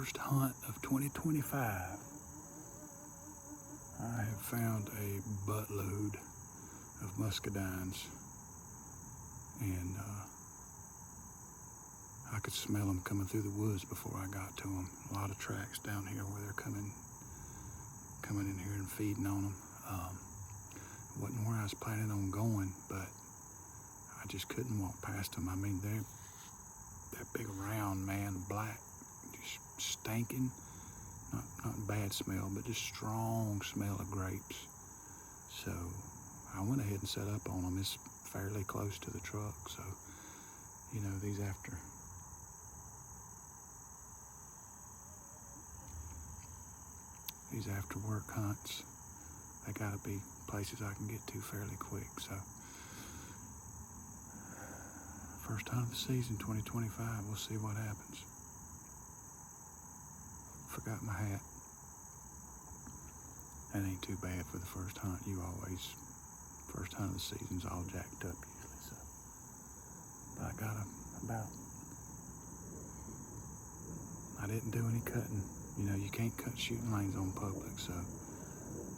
first hunt of 2025. I have found a buttload of muscadines, and I could smell them coming through the woods before I got to them. A lot of tracks down here where they're coming in here and feeding on them. Wasn't where I was planning on going, but I just couldn't walk past them. I mean, they're that big round, man, black, just stinking. Not bad smell, but just strong smell of grapes. So I went ahead and set up on them. It's fairly close to the truck, so you know, these after work hunts, they gotta be places I can get to fairly quick. So first hunt of the season, 2025. We'll see what happens. Forgot my hat. That ain't too bad for the first hunt. First hunt of the season's all jacked up usually. So, but I got I didn't do any cutting. You know, you can't cut shooting lanes on public, so,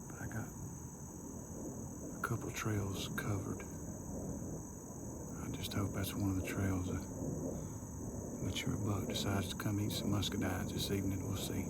but I got a couple trails covered. I just hope that's one of the trails a mature buck decides to come eat some muscadines this evening. We'll see.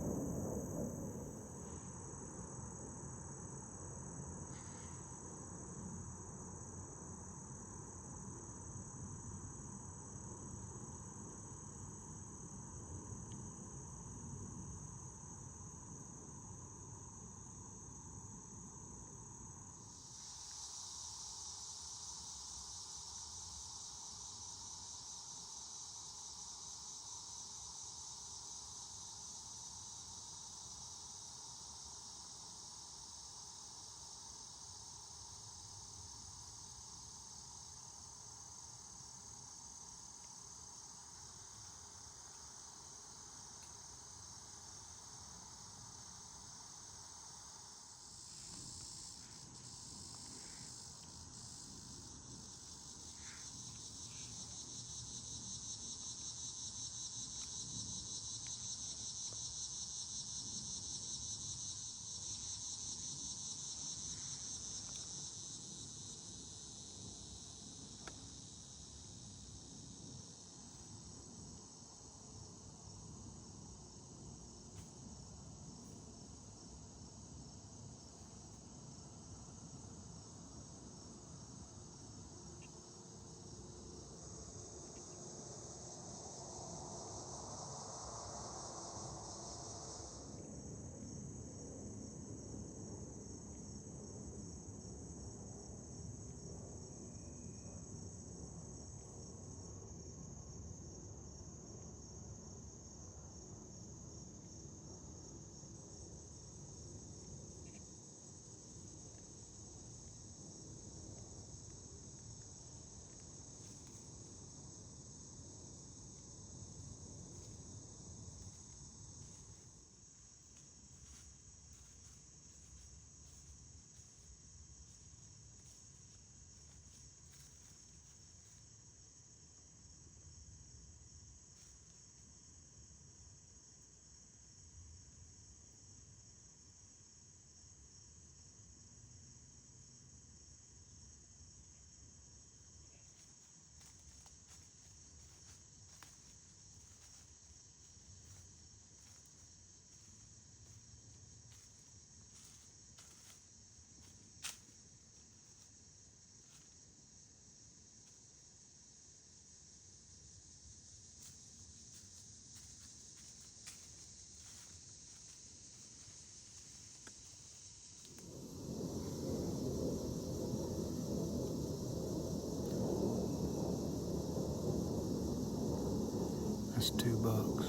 That's 2 bucks,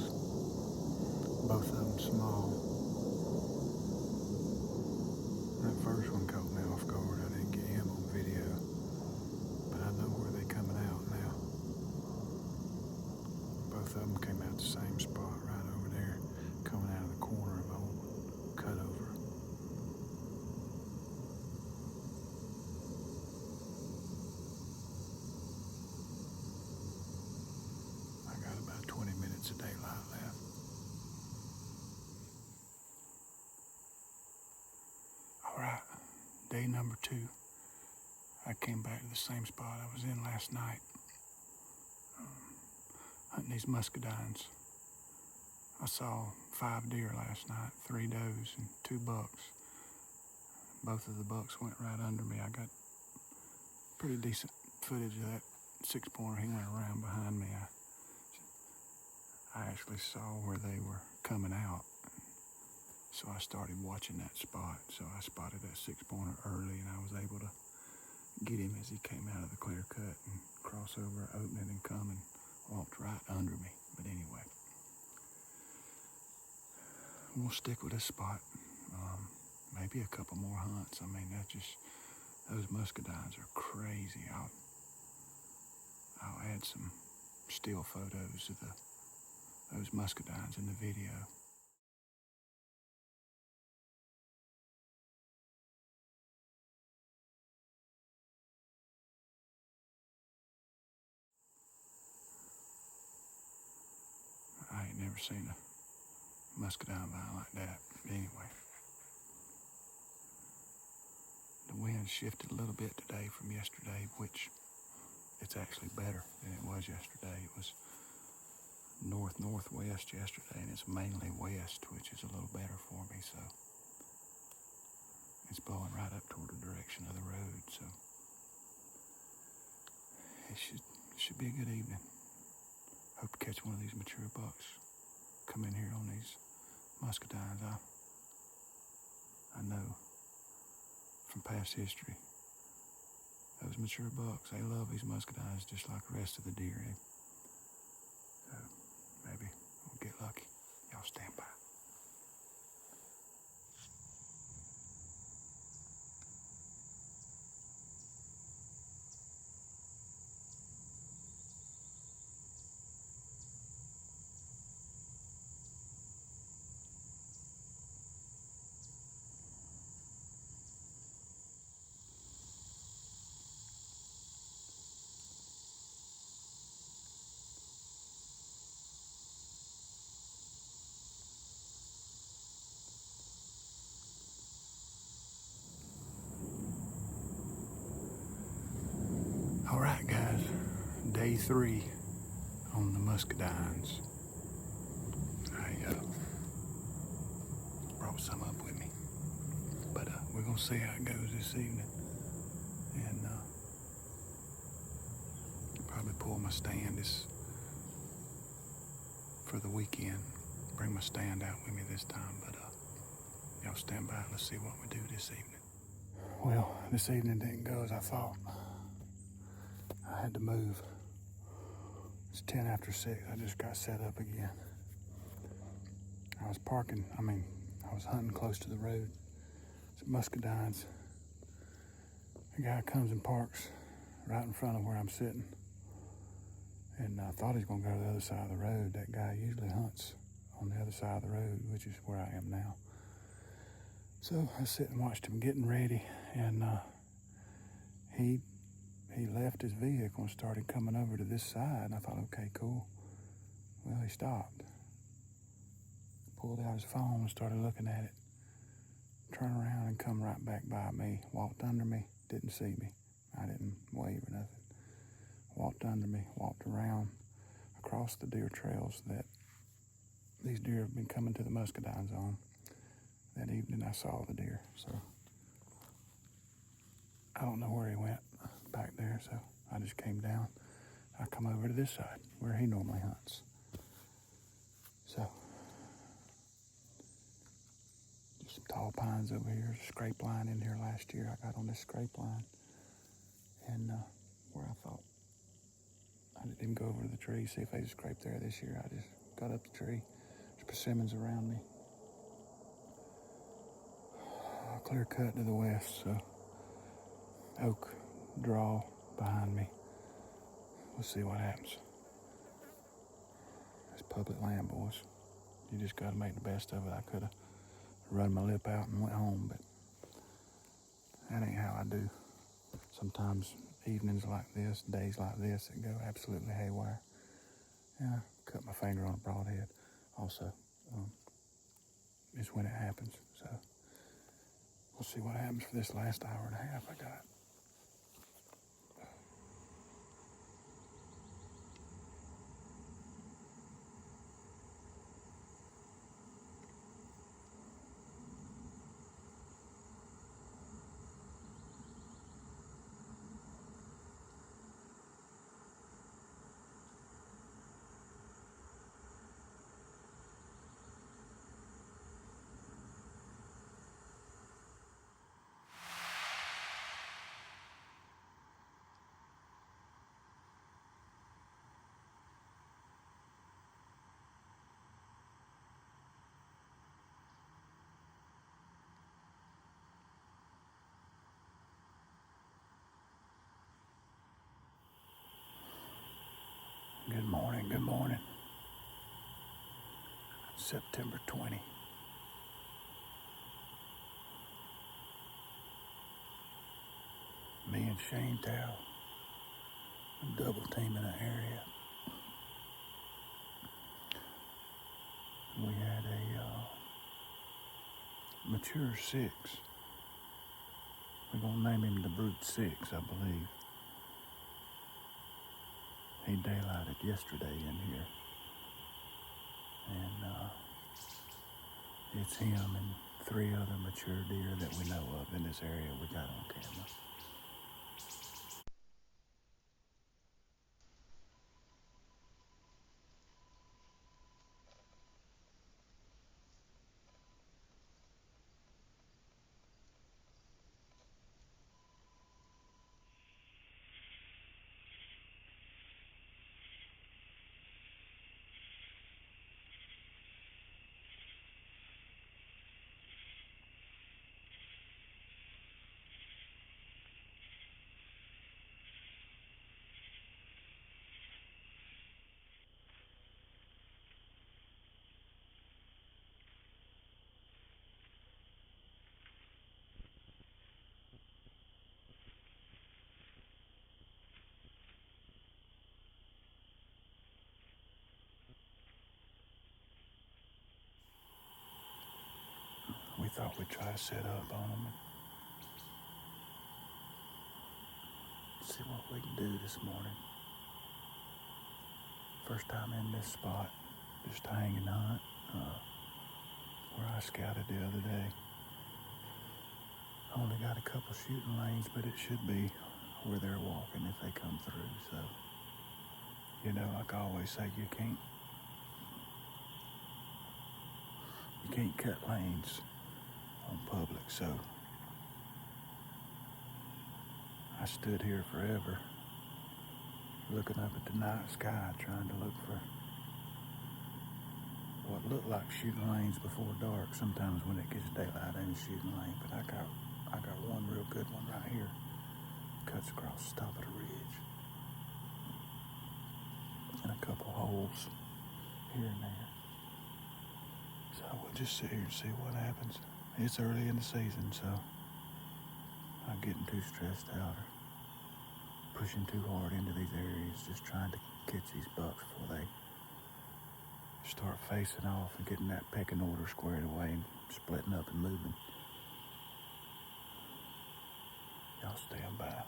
both of them small. That first one caught me off guard. I didn't get him on video, but I know where they're coming out now. Both of them came out the same spot right over there, coming out of the corner of old cutover. I got about 20 minutes of daylight left. day number 2. I came back to the same spot I was in last night, hunting these muscadines. I saw 5 deer last night, 3 does and 2 bucks. Both of the bucks went right under me. I got pretty decent footage of that 6-pointer. He went around behind me. I actually saw where they were coming out. So I started watching that spot. So I spotted that 6-pointer early, and I was able to get him as he came out of the clear cut and cross over, open it, and come and walked right under me. But anyway, we'll stick with this spot. Maybe a couple more hunts. I mean, those muscadines are crazy. I'll add some still photos of those muscadines in the video. I ain't never seen a muscadine vine like that. But anyway, the wind shifted a little bit today from yesterday, which it's actually better than it was yesterday. It was north-northwest yesterday, and it's mainly west, which is a little better for me. So it's blowing right up toward the direction of the road. So it should be a good evening. Hope to catch one of these mature bucks. Come in here on these muscadines. I know from past history, those mature bucks, they love these muscadines just like the rest of the deer. So maybe we'll get lucky. Y'all stand by. All right, guys, day 3 on the muscadines. I brought some up with me, but we're gonna see how it goes this evening, and probably pull my stand for the weekend. Bring my stand out with me this time, but y'all stand by. Let's see what we do this evening. Well, this evening didn't go as I thought. I had to move. It's 10 after 6. I just got set up again. I was hunting close to the road. Some muscadines. A guy comes and parks right in front of where I'm sitting. And I thought he was going to go to the other side of the road. That guy usually hunts on the other side of the road, which is where I am now. So I sit and watched him getting ready, and he left his vehicle and started coming over to this side, and I thought, okay, cool. Well, he stopped, pulled out his phone and started looking at it, turned around and come right back by me, walked under me, didn't see me. I didn't wave or nothing. Walked under me, walked around across the deer trails that these deer have been coming to the muscadines on. That evening I saw the deer, so I don't know where he went back there, so I just came down. I come over to this side where he normally hunts. So, just some tall pines over here. There's a scrape line in here last year. I got on this scrape line, and where I thought I didn't even go over to the tree, see if they just scraped there this year. I just got up the tree. There's persimmons around me. Clear cut to the west, so oak draw behind me. We'll see what happens. It's public land, boys. You just gotta make the best of it. I could have run my lip out and went home, but that ain't how I do. Sometimes evenings like this, days like this, it go absolutely haywire. Yeah, cut my finger on a broadhead. Also, it's when it happens. So We'll see what happens for this last hour and a half I got. Good morning, good morning. September 20. Me and Shane Tao double teaming an area. We had a mature 6. We're gonna name him the Brute 6, I believe. He daylighted yesterday in here. And it's him and 3 other mature deer that we know of in this area we got on camera. We thought we'd try to set up on them and see what we can do this morning. First time in this spot, just hanging hunt, where I scouted the other day. Only got a couple shooting lanes, but it should be where they're walking if they come through. So, you know, like I always say, you can't cut lanes on public. So I stood here forever looking up at the night sky trying to look for what looked like shooting lanes before dark. Sometimes when it gets daylight ain't a shooting lane, but I got one real good one right here. Cuts across the top of the ridge. And a couple holes here and there. So we'll just sit here and see what happens. It's early in the season, so I'm getting too stressed out or pushing too hard into these areas, just trying to catch these bucks before they start facing off and getting that pecking order squared away and splitting up and moving. Y'all stand by.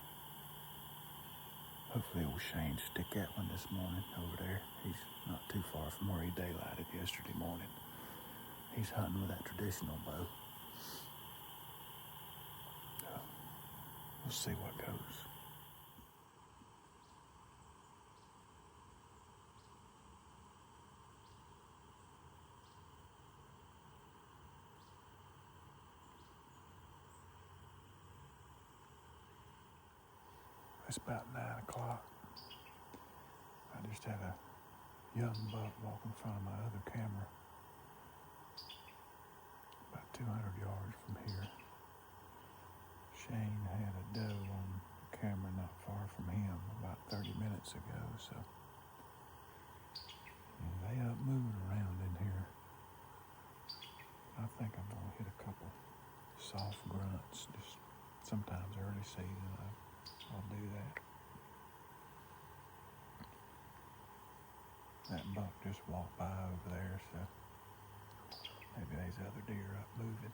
Hopefully old Shane stick that one this morning over there. He's not too far from where he daylighted yesterday morning. He's hunting with that traditional bow. So we'll see what goes. It's about 9 o'clock. I just had a young buck walk in front of my other camera. About 200 yards from here. Shane had a doe on the camera not far from him about 30 minutes ago, so they up moving around in here. I think I'm gonna hit a couple soft grunts. Just sometimes early season I'll do that. That buck just walked by over there, so maybe there's other deer up moving.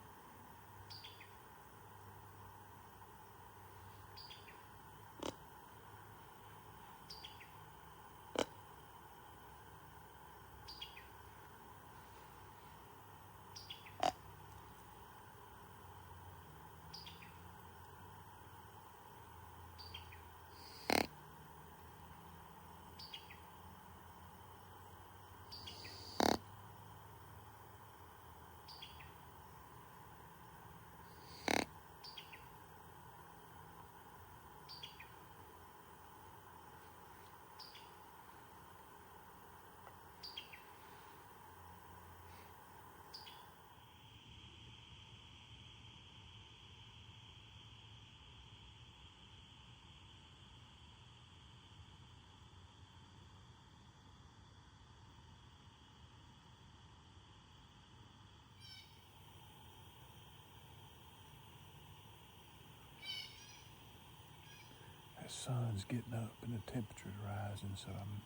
The sun's getting up and the temperature's rising, so I'm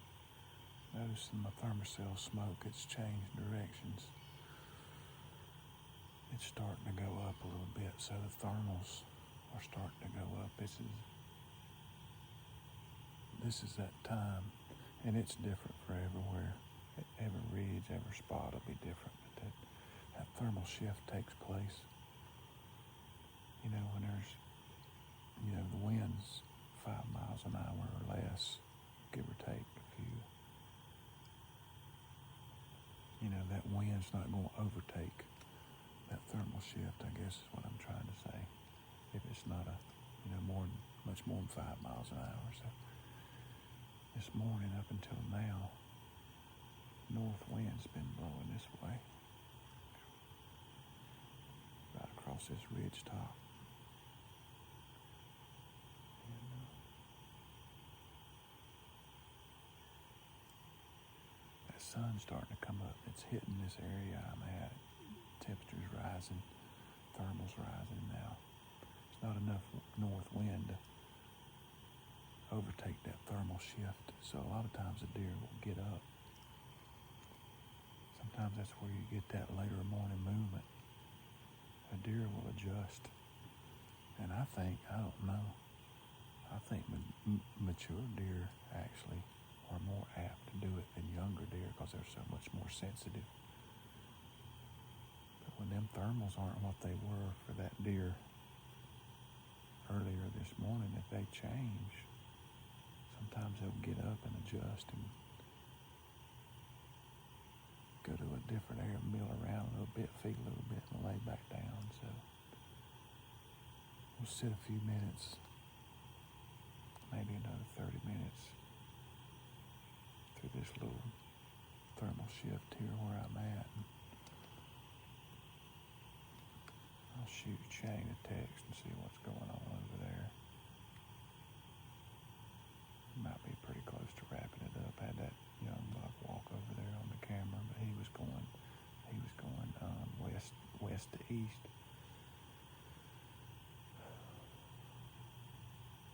noticing my thermocell smoke, it's changed directions. It's starting to go up a little bit, so the thermals are starting to go up. This is that time, and it's different for everywhere. Every ridge, every spot will be different, but that thermal shift takes place. You know, when there's, the wind's 5 miles an hour or less, give or take a few. That wind's not going to overtake that thermal shift, I guess is what I'm trying to say. If it's not much more than 5 miles an hour. So this morning up until now, north wind's been blowing this way, right across this ridge top. That sun's starting to come up. It's hitting this area I'm at. Temperature's rising, thermal's rising now. It's not enough north wind to overtake that thermal shift, so a lot of times a deer will get up. Sometimes that's where you get that later morning movement. A deer will adjust, and I think mature deer actually are more apt to do it than younger deer because they're so much more sensitive. When them thermals aren't what they were for that deer earlier this morning, if they change, sometimes they'll get up and adjust and go to a different area, mill around a little bit, feed a little bit, and lay back down. So we'll sit a few minutes, maybe another 30 minutes through this little thermal shift here where I'm at. I'll shoot Shane a text and see what's going on over there. Might be pretty close to wrapping it up. I had that young buck walk over there on the camera, but he was going west to east.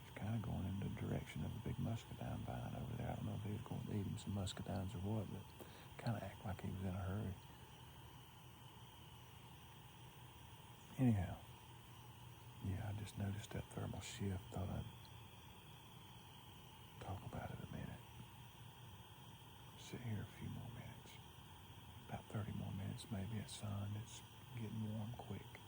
He's kind of going in the direction of a big muscadine vine over there. I don't know if he was going to eat him some muscadines or what, but kind of act like he was in a hurry. Anyhow, I just noticed that thermal shift. Thought I'd talk about it a minute. Sit here a few more minutes. About 30 more minutes maybe at sun. It's getting warm quick.